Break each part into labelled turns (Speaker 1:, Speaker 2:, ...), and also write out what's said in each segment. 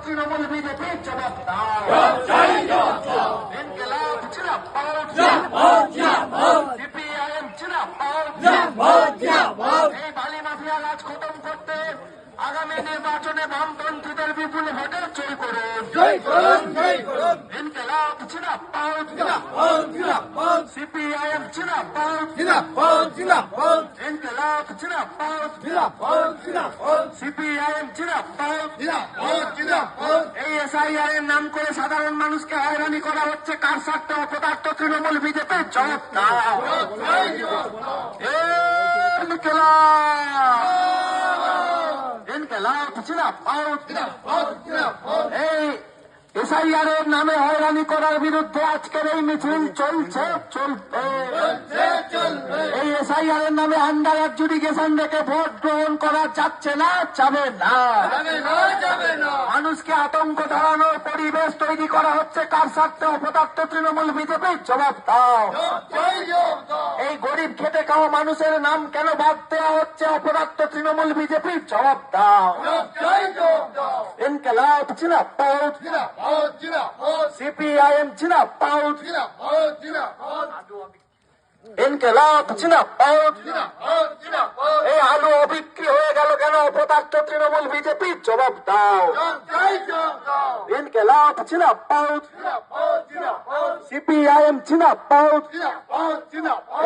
Speaker 1: তৃণমূল বিজেপির জবাব দাও। ইনকিলাব জিন্দাবাদ, সিপিআইএম জিন্দাবাদ। এই বালি মাফিয়া রাজ খতম করতে আগামী নির্বাচনে বামপন্থীদের বিপুল ভোটে জয় করুন। ইনকিলাব জিন্দাবাদ, সিপিআইএম জিন্দাবাদ। ইনকিলাব জিন্দাবাদ, সিপিআইএম জিন্দাবাদ। এই এসআইআর এর নাম করে সাধারণ মানুষকে হয়রানি করা হচ্ছে কার স্বার্থে অপদার্থ তৃণমূল বিজেপির জবাব দাও। ইনকিলাব জিন্দাবাদ। এই এসআইআর এর নামে হয়রানি করার বিরুদ্ধে আজকের এই মিছিল চলবে। এই এসআইআর এর নামে আন্ডার অ্যাডজুডিকেশন থেকে ভোট গ্রহণ করা যাচ্ছে না, যাবে না। মানুষকে আতঙ্ক ধরানোর পরিবেশ তৈরি করা হচ্ছে কার স্বার্থে অপদার্থ তৃণমূল বিজেপির জবাব দাও। এই গরিব খেটে খাওয়া মানুষের নাম কেন বাদ দেওয়া হচ্ছে অপদার্থ তৃণমূল বিজেপির জবাব দাও। ইনকিলাব জিন্দাবাদ, সিপিআইএম জিন্দাবাদ। ইনকিলাব জিন্দাবাদ। এই আলু অবিক্রি হয়ে গেল কেন অপদার্থ তৃণমূল বিজেপির জবাব দাও। ইনকিলাব জিন্দাবাদ, সিপিআইএম জিন্দাবাদ।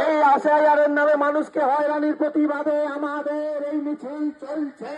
Speaker 1: এই এসআইআর এর নামে মানুষকে হয়রানির প্রতিবাদে আমাদের এই মিছিল চলবে।